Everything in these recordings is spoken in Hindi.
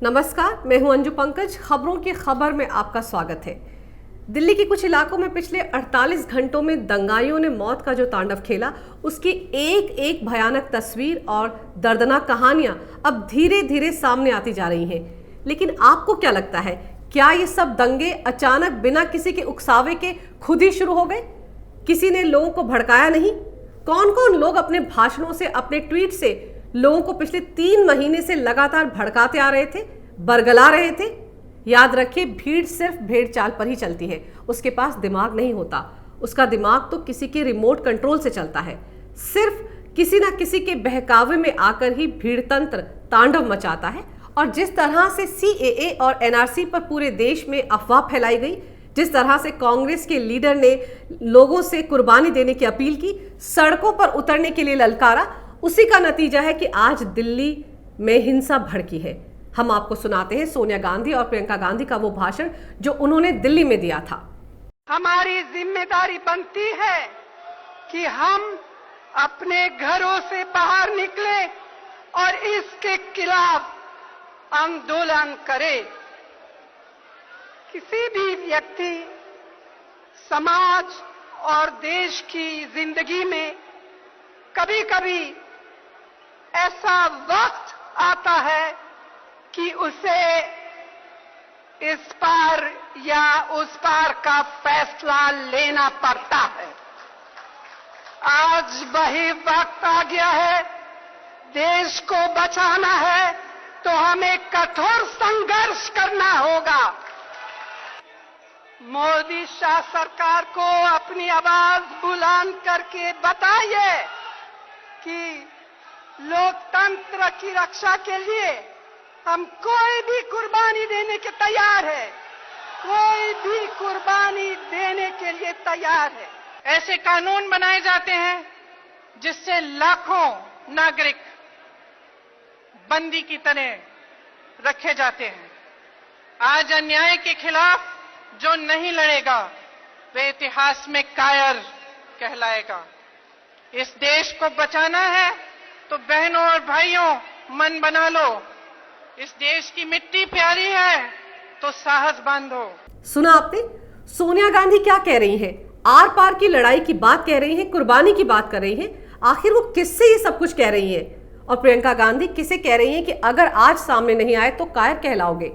नमस्कार, मैं हूं अंजू पंकज। खबरों की खबर में आपका स्वागत है। दिल्ली के कुछ इलाकों में पिछले 48 घंटों में दंगाइयों ने मौत का जो तांडव खेला, उसकी एक एक भयानक तस्वीर और दर्दनाक कहानियां अब धीरे धीरे सामने आती जा रही हैं। लेकिन आपको क्या लगता है, क्या ये सब दंगे अचानक बिना किसी के उकसावे के खुद ही शुरू हो गए? किसी ने लोगों को भड़काया नहीं? कौन कौन लोग अपने भाषणों से, अपने ट्वीट से लोगों को पिछले 3 महीने से लगातार भड़काते आ रहे थे, बरगला रहे थे? याद रखिए, भीड़ सिर्फ भेड़ चाल पर ही चलती है। उसके पास दिमाग नहीं होता। उसका दिमाग तो किसी के रिमोट कंट्रोल से चलता है। सिर्फ किसी ना किसी के बहकावे में आकर ही भीड़ तंत्र तांडव मचाता है। और जिस तरह से CAA और NRC पर पूरे देश में अफवाह फैलाई गई, जिस तरह से कांग्रेस के लीडर ने लोगों से कुर्बानी देने की अपील की, सड़कों पर उतरने के लिए ललकारा, उसी का नतीजा है कि आज दिल्ली में हिंसा भड़की है। हम आपको सुनाते हैं सोनिया गांधी और प्रियंका गांधी का वो भाषण जो उन्होंने दिल्ली में दिया था। हमारी जिम्मेदारी बनती है कि हम अपने घरों से बाहर निकले और इसके खिलाफ आंदोलन करें। किसी भी व्यक्ति, समाज और देश की जिंदगी में कभी कभी ऐसा वक्त आता है कि उसे इस पार या उस पार का फैसला लेना पड़ता है। आज वही वक्त आ गया है। देश को बचाना है तो हमें कठोर संघर्ष करना होगा। मोदी शाह सरकार को अपनी आवाज बुलंद करके बताइए कि लोकतंत्र की रक्षा के लिए हम कोई भी कुर्बानी देने के तैयार है। कोई भी कुर्बानी देने के लिए तैयार है। ऐसे कानून बनाए जाते हैं जिससे लाखों नागरिक बंदी की तरह रखे जाते हैं। आज अन्याय के खिलाफ जो नहीं लड़ेगा वे इतिहास में कायर कहलाएगा। इस देश को बचाना है तो बहनों और भाइयों, मन बना लो। इस देश की मिट्टी प्यारी है तो साहस बांधो। सुना आपने? सोनिया गांधी क्या कह रही हैं? आर पार की लड़ाई की बात कह रही हैं, कुर्बानी की बात कर रही हैं। आखिर वो किससे ये सब कुछ कह रही हैं? और प्रियंका गांधी किसे कह रही हैं कि अगर आज सामने नहीं आए तो कायर कहलाओगे?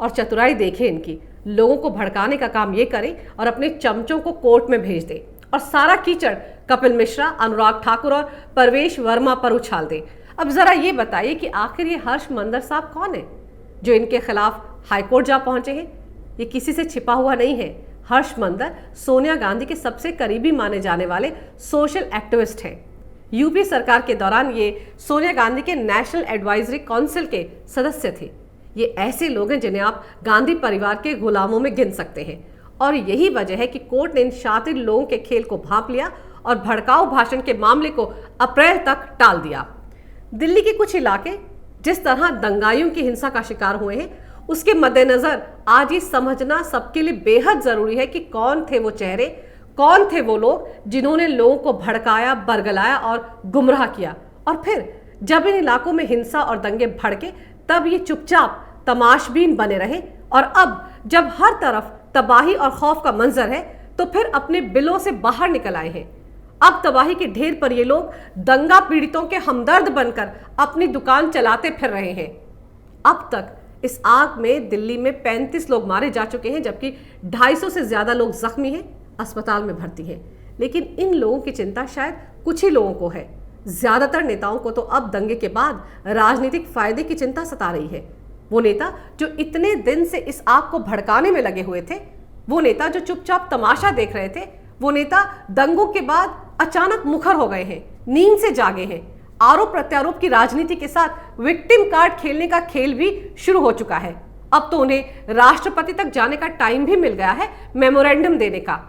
और चतुराई देखें इनकी, लोगों को भड़काने का काम ये करें और अपने चमचों को कोर्ट में भेज दे और सारा कीचड़ कपिल मिश्रा, अनुराग ठाकुर और परवेश वर्मा पर उछाल दे। अब जरा ये बताइए कि आखिर ये हर्ष मंदर साहब कौन है जो इनके खिलाफ हाईकोर्ट जा पहुंचे हैं? ये किसी से छिपा हुआ नहीं है। हर्ष मंदर सोनिया गांधी के सबसे करीबी माने जाने वाले सोशल एक्टिविस्ट हैं। यूपी सरकार के दौरान ये सोनिया गांधी के नेशनल एडवाइजरी काउंसिल के सदस्य थे। ये ऐसे लोग हैं जिन्हें आप गांधी परिवार के गुलामों में गिन सकते हैं। और यही वजह है कि कोर्ट ने इन शातिर लोगों के खेल को भांप लिया और भड़काऊ भाषण के मामले को अप्रैल तक टाल दिया। दिल्ली के कुछ इलाके जिस तरह दंगाइयों की हिंसा का शिकार हुए हैं, उसके मद्देनजर आज ये समझना सबके लिए बेहद जरूरी है कि कौन थे वो चेहरे, कौन थे वो लोग जिन्होंने लोगों को भड़काया, बरगलाया और गुमराह किया। और फिर जब इन इलाकों में हिंसा और दंगे भड़के, तब ये चुपचाप तमाशबीन बने रहे। और अब जब हर तरफ तबाही और खौफ का मंजर है, तो फिर अपने बिलों से बाहर निकल आए हैं। अब तबाही के ढेर पर ये लोग दंगा पीड़ितों के हमदर्द बनकर अपनी दुकान चलाते फिर रहे हैं। अब तक इस आग में दिल्ली में 35 लोग मारे जा चुके हैं, जबकि 250 से ज्यादा लोग जख्मी हैं, अस्पताल में भर्ती हैं। लेकिन इन लोगों की चिंता शायद कुछ ही लोगों को है। ज्यादातर नेताओं को तो अब दंगे के बाद राजनीतिक फायदे की चिंता सता रही है। वो नेता जो इतने दिन से इस आग को भड़काने में लगे हुए थे, वो नेता जो चुपचाप तमाशा देख रहे थे, वो नेता दंगों के बाद अचानक मुखर हो गए हैं, नींद से जागे हैं। आरोप प्रत्यारोप की राजनीति के साथ विक्टिम कार्ड खेलने का खेल भी शुरू हो चुका है। अब तो उन्हें राष्ट्रपति तक जाने का टाइम भी मिल गया है मेमोरेंडम देने का।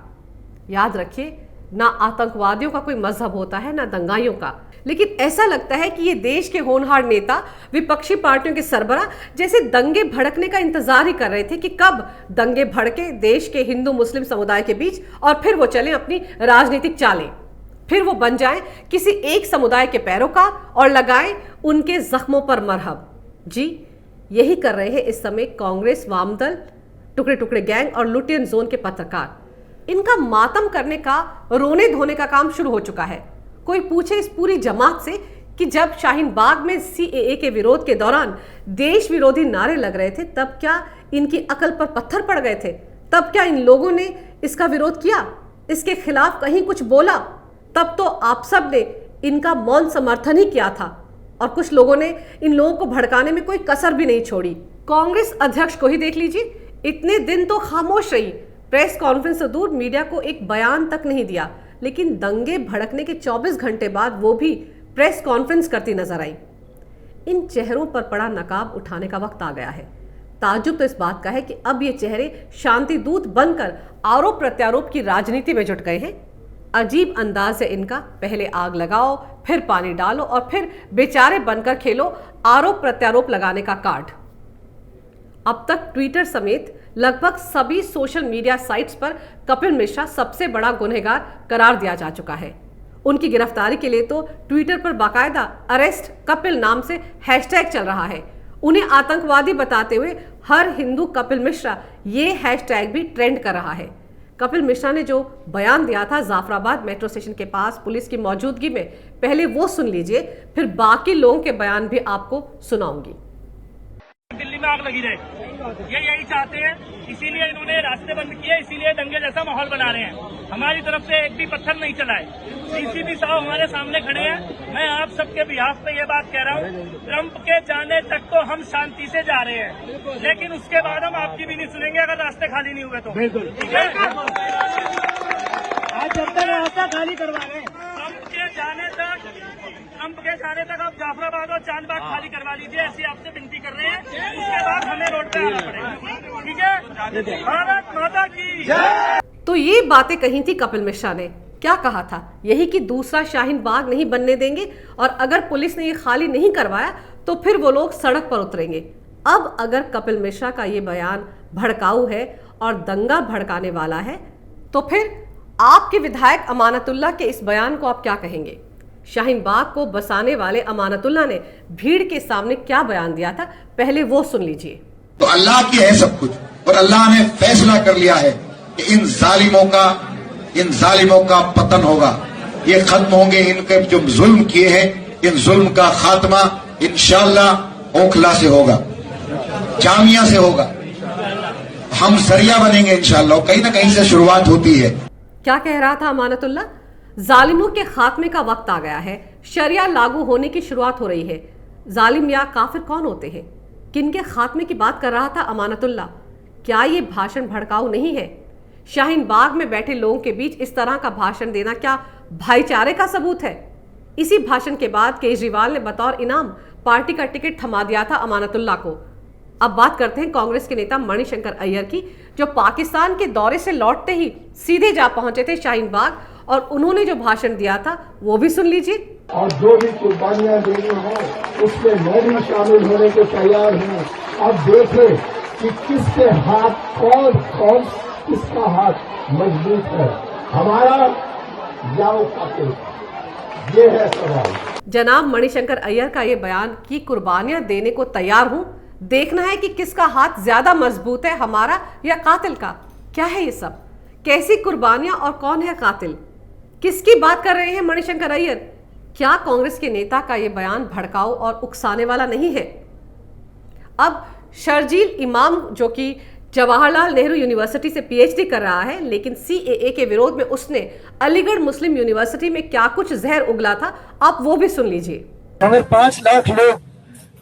याद रखिए, ना आतंकवादियों का कोई मजहब होता है, ना दंगाइयों का। लेकिन ऐसा लगता है कि ये देश के होनहार नेता विपक्षी पार्टियों के सरबराह जैसे दंगे भड़कने का इंतजार ही कर रहे थे कि कब दंगे भड़के देश के हिंदू मुस्लिम समुदाय के बीच और फिर वो चलें अपनी राजनीतिक चालें। फिर वो बन जाएं किसी एक समुदाय के पैरोकार और लगाएं उनके जख्मों पर मरहम। जी, यही कर रहे हैं इस समय कांग्रेस, वामदल, टुकड़े टुकड़े गैंग और लुटियन जोन के पत्रकार। इनका मातम करने का, रोने धोने का काम शुरू हो चुका है। कोई पूछे इस पूरी जमात से कि जब शाहीन बाग में सीएए के विरोध के दौरान देश विरोधी नारे लग रहे थे, तब क्या इनकी अकल पर पत्थर पड़ गए थे? तब क्या इन लोगों ने इसका विरोध किया, इसके खिलाफ कहीं कुछ बोला? तब तो आप सब ने इनका मौन समर्थन ही किया था और कुछ लोगों ने इन लोगों को भड़काने में कोई कसर भी नहीं छोड़ी। कांग्रेस अध्यक्ष को ही देख लीजिए, इतने दिन तो खामोश रही, प्रेस कॉन्फ्रेंस से दूर मीडिया को एक बयान तक नहीं दिया, लेकिन दंगे भड़कने के 24 घंटे बाद वो भी प्रेस कॉन्फ्रेंस करती नजर आई। इन चेहरों पर पड़ा नकाब उठाने का वक्त आ गया है। ताज्जुब तो इस बात का है कि अब ये चेहरे शांति दूत बनकर आरोप प्रत्यारोप की राजनीति में जुट गए हैं। अजीब अंदाज है इनका, पहले आग लगाओ, फिर पानी डालो और फिर बेचारे बनकर खेलो आरोप प्रत्यारोप लगाने का कार्ड। अब तक ट्विटर समेत लगभग सभी सोशल मीडिया साइट्स पर कपिल मिश्रा सबसे बड़ा गुनहगार करार दिया जा चुका है। उनकी गिरफ्तारी के लिए तो ट्विटर पर बाकायदा अरेस्ट कपिल नाम से हैशटैग चल रहा है। उन्हें आतंकवादी बताते हुए हर हिंदू कपिल मिश्रा ये हैशटैग भी ट्रेंड कर रहा है। कपिल मिश्रा ने जो बयान दिया था जाफराबाद मेट्रो स्टेशन के पास पुलिस की मौजूदगी में, पहले वो सुन लीजिए, फिर बाकी लोगों के बयान भी आपको सुनाऊंगी। दिल्ली में आग लगी रहे, ये यही चाहते हैं, इसीलिए इन्होंने रास्ते बंद किए, इसीलिए दंगे जैसा माहौल बना रहे हैं। हमारी तरफ से एक भी पत्थर नहीं चलाए। सीसीपी साहब हमारे सामने खड़े हैं। मैं आप सबके बिहाफ पे ये बात कह रहा हूँ, ट्रंप के जाने तक तो हम शांति से जा रहे हैं, लेकिन उसके बाद हम आपकी भी नहीं सुनेंगे अगर रास्ते खाली नहीं हुए तो। ठीक है, आज जब तक रास्ता खाली करवा रहे हैं, ट्रंप के जाने तक आप जाफराबाद और चांदबाग खाली करवा लीजिए, ऐसी आपसे विनती कर रहे हैं। उसके बाद हमें रोड पे आना पड़ेगा। ठीक है, भारत माता की। तो ये बातें कही थी कपिल मिश्रा ने। क्या कहा था? यही कि दूसरा शाहीन बाग नहीं बनने देंगे और अगर पुलिस ने ये खाली नहीं करवाया तो फिर वो लोग सड़क पर उतरेंगे। अब अगर कपिल मिश्रा का ये बयान भड़काऊ है और दंगा भड़काने वाला है, तो फिर आपके विधायक अमानतुल्लाह के इस बयान को आप क्या कहेंगे? शाहीन बाग को बसाने वाले अमानतुल्लाह ने भीड़ के सामने क्या बयान दिया था, पहले वो सुन लीजिए। तो अल्लाह की है सब कुछ, और अल्लाह ने फैसला कर लिया है कि इन जालिमों का पतन होगा, ये खत्म होंगे। इनके जो जुल्म किए हैं, इन जुल्म का खात्मा इंशाअल्लाह ओखला से होगा, जामिया से होगा। हम जरिया बनेंगे इंशाअल्लाह, कहीं ना कहीं से शुरुआत होती है। क्या कह रहा था अमानतुल्लाह? जालिमों के खात्मे का वक्त आ गया है, शरिया लागू होने की शुरुआत हो रही है। जालिम या काफिर कौन होते हैं? किनके खात्मे की बात कर रहा था अमानतुल्लाह? क्या ये भाषण भड़काऊ नहीं है? शाहीन बाग में बैठे लोगों के बीच इस तरह का भाषण देना क्या भाईचारे का सबूत है? इसी भाषण के बाद केजरीवाल ने बतौर इनाम पार्टी का टिकट थमा दिया था अमानतुल्लाह को। अब बात करते हैं कांग्रेस के नेता मणिशंकर अय्यर की, जो पाकिस्तान के दौरे से लौटते ही सीधे जा पहुंचे थे शाहीन बाग और उन्होंने जो भाषण दिया था वो भी सुन लीजिए। और जो भी कुर्बानियां देनी हो उसमें मैं भी शामिल होने को तैयार हूँ। अब देखें कि किसके हाथ कौन किसका हाथ मजबूत है, हमारा या कातिल, ये है सवाल। जनाब मणिशंकर अय्यर का ये बयान कि कुर्बानियां देने को तैयार हूं, देखना है कि किसका हाथ ज्यादा मजबूत है, हमारा या कातिल का। क्या है ये सब? कैसी कुर्बानियां और कौन है कातिल? किसकी बात कर रहे हैं मणिशंकर अय्यर? क्या कांग्रेस के नेता का यह बयान भड़काऊ और उकसाने वाला नहीं है? अब शर्जील इमाम, जो कि जवाहरलाल नेहरू यूनिवर्सिटी से पीएचडी कर रहा है, लेकिन सीएए के विरोध में उसने अलीगढ़ मुस्लिम यूनिवर्सिटी में क्या कुछ जहर उगला था, आप वो भी सुन लीजिए। अगर 5 लाख लोग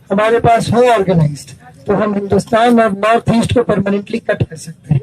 हमारे पास हो ऑर्गेनाइज्ड, तो हम हिंदुस्तान और नॉर्थ ईस्ट को परमानेंटली कट कर सकते हैं।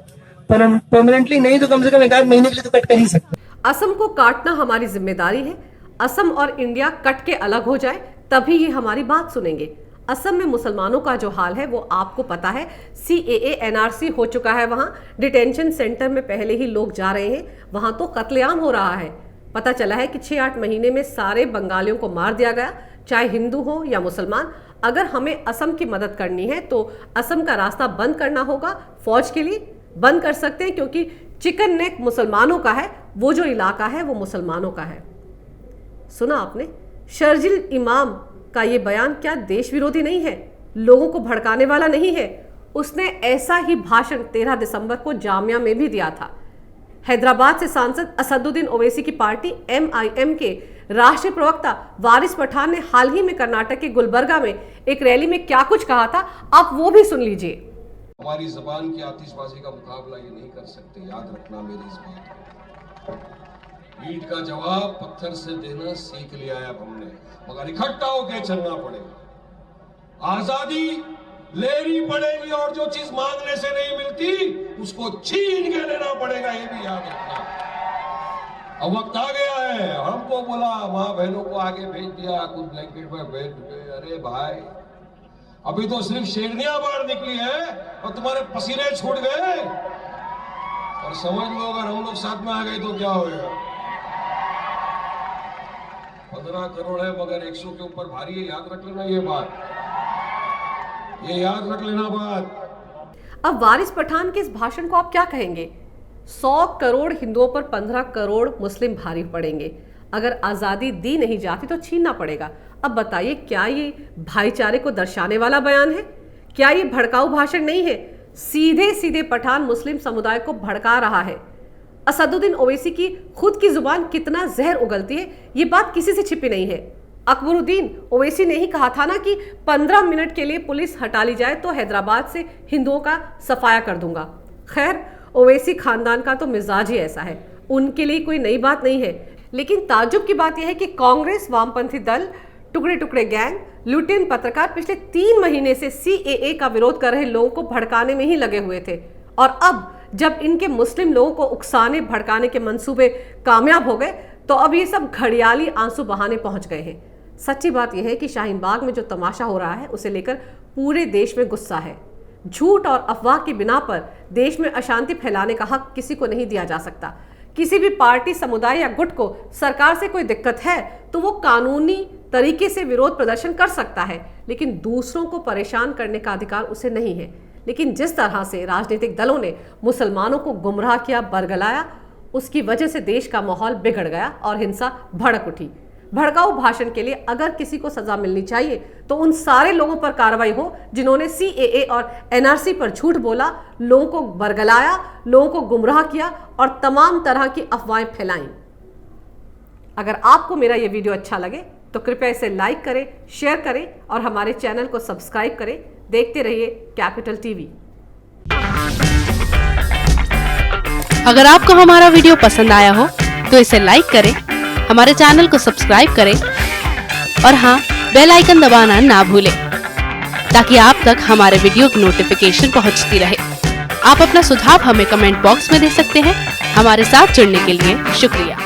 परमानेंटली नहीं तो कम से कम 1 महीने के लिए तो कट कर ही सकते हैं। असम को काटना हमारी जिम्मेदारी है। असम और इंडिया कट के अलग हो जाए तभी ये हमारी बात सुनेंगे। असम में मुसलमानों का जो हाल है वो आपको पता है। सीएए एनआरसी हो चुका है, वहां डिटेंशन सेंटर में पहले ही लोग जा रहे हैं, वहां तो कत्लेआम हो रहा है। पता चला है कि 6-8 महीने में सारे बंगालियों को मार दिया गया, चाहे हिंदू हो या मुसलमान। अगर हमें असम की मदद करनी है तो असम का रास्ता बंद करना होगा। फौज के लिए बंद कर सकते हैं, क्योंकि चिकन नेक मुसलमानों का है, वो जो इलाका है वो मुसलमानों का है। सुना आपने? शर्जील इमाम का ये बयान क्या देश विरोधी नहीं है? लोगों को भड़काने वाला नहीं है। उसने ऐसा ही भाषण 13 दिसंबर को जामिया में भी दिया था। हैदराबाद से सांसद असदुद्दीन ओवैसी की पार्टी MIM के राष्ट्रीय प्रवक्ता वारिस पठान ने हाल ही में कर्नाटक के गुलबर्गा में एक रैली में क्या कुछ कहा था, आप वो भी सुन लीजिए। हमारी जबान की आतिशबाजी का मुकाबला ये नहीं कर सकते, याद रखना मेरी इस बात को। ईंट का जवाब पत्थर से देना सीख लिया है अब हमने, मगर इकट्ठा होकर चलना पड़ेगा। आजादी लेनी पड़ेगी और जो चीज मांगने से नहीं मिलती उसको छीन के लेना पड़ेगा, ये भी याद रखना। अब वक्त आ गया है, हमको बोला माँ बहनों को आगे भेज दिया, कुछ ब्लैंकेट में भेज दिए। अरे भाई, अभी तो सिर्फ शेरनियां बाहर निकली है और तुम्हारे पसीने छूट गए। और समझ लो अगर हम लोग साथ में आ गए तो क्या होगा। 15 करोड़ है मगर 100 के ऊपर भारी है, याद रख लेना ये बात, ये याद रख लेना बात। अब वारिस पठान के इस भाषण को आप क्या कहेंगे? 100 करोड़ हिंदुओं पर 15 करोड़ मुस्लिम भारी पड़ेंगे। अगर आजादी दी नहीं जाती तो छीनना पड़ेगा। अब बताइए, क्या ये भाईचारे को दर्शाने वाला बयान है? क्या ये भड़काऊ भाषण नहीं है? सीधे सीधे पठान मुस्लिम समुदाय को भड़का रहा है। असदुद्दीन ओवैसी की खुद की जुबान कितना जहर उगलती है, ये बात किसी से छिपी नहीं है। अकबरुद्दीन ओवैसी ने ही कहा था ना कि 15 मिनट के लिए पुलिस हटा ली जाए तो हैदराबाद से हिंदुओं का सफाया कर दूंगा। खैर, ओवैसी खानदान का तो मिजाज ही ऐसा है, उनके लिए कोई नई बात नहीं है। लेकिन ताज्जुब की बात यह है कि कांग्रेस, वामपंथी दल, टुकड़े टुकड़े गैंग, लुटेन पत्रकार पिछले 3 महीने से CAA का विरोध कर रहे लोगों को भड़काने में ही लगे हुए थे। और अब जब इनके मुस्लिम लोगों को उकसाने भड़काने के मंसूबे कामयाब हो गए तो अब ये सब घड़ियाली आंसू बहाने पहुंच गए हैं। सच्ची बात यह है कि शाहीन बाग में जो तमाशा हो रहा है उसे लेकर पूरे देश में गुस्सा है। झूठ और अफवाह की बिना पर देश में अशांति फैलाने का हक किसी को नहीं दिया जा सकता। किसी भी पार्टी, समुदाय या गुट को सरकार से कोई दिक्कत है तो वो कानूनी तरीके से विरोध प्रदर्शन कर सकता है, लेकिन दूसरों को परेशान करने का अधिकार उसे नहीं है। लेकिन जिस तरह से राजनीतिक दलों ने मुसलमानों को गुमराह किया, बरगलाया, उसकी वजह से देश का माहौल बिगड़ गया और हिंसा भड़क उठी। भड़काऊ भाषण के लिए अगर किसी को सजा मिलनी चाहिए तो उन सारे लोगों पर कार्रवाई हो जिन्होंने CAA और NRC पर झूठ बोला, लोगों को बरगलाया, लोगों को गुमराह किया और तमाम तरह की अफवाहें फैलाईं। अगर आपको मेरा ये वीडियो अच्छा लगे तो कृपया इसे लाइक करें, शेयर करें और हमारे चैनल को सब्सक्राइब करें। देखते रहिए कैपिटल TV। अगर आपको हमारा वीडियो पसंद आया हो तो इसे लाइक करें, हमारे चैनल को सब्सक्राइब करें और हाँ, बेल आइकन दबाना ना भूलें ताकि आप तक हमारे वीडियो की नोटिफिकेशन पहुंचती रहे। आप अपना सुझाव हमें कमेंट बॉक्स में दे सकते हैं। हमारे साथ जुड़ने के लिए शुक्रिया।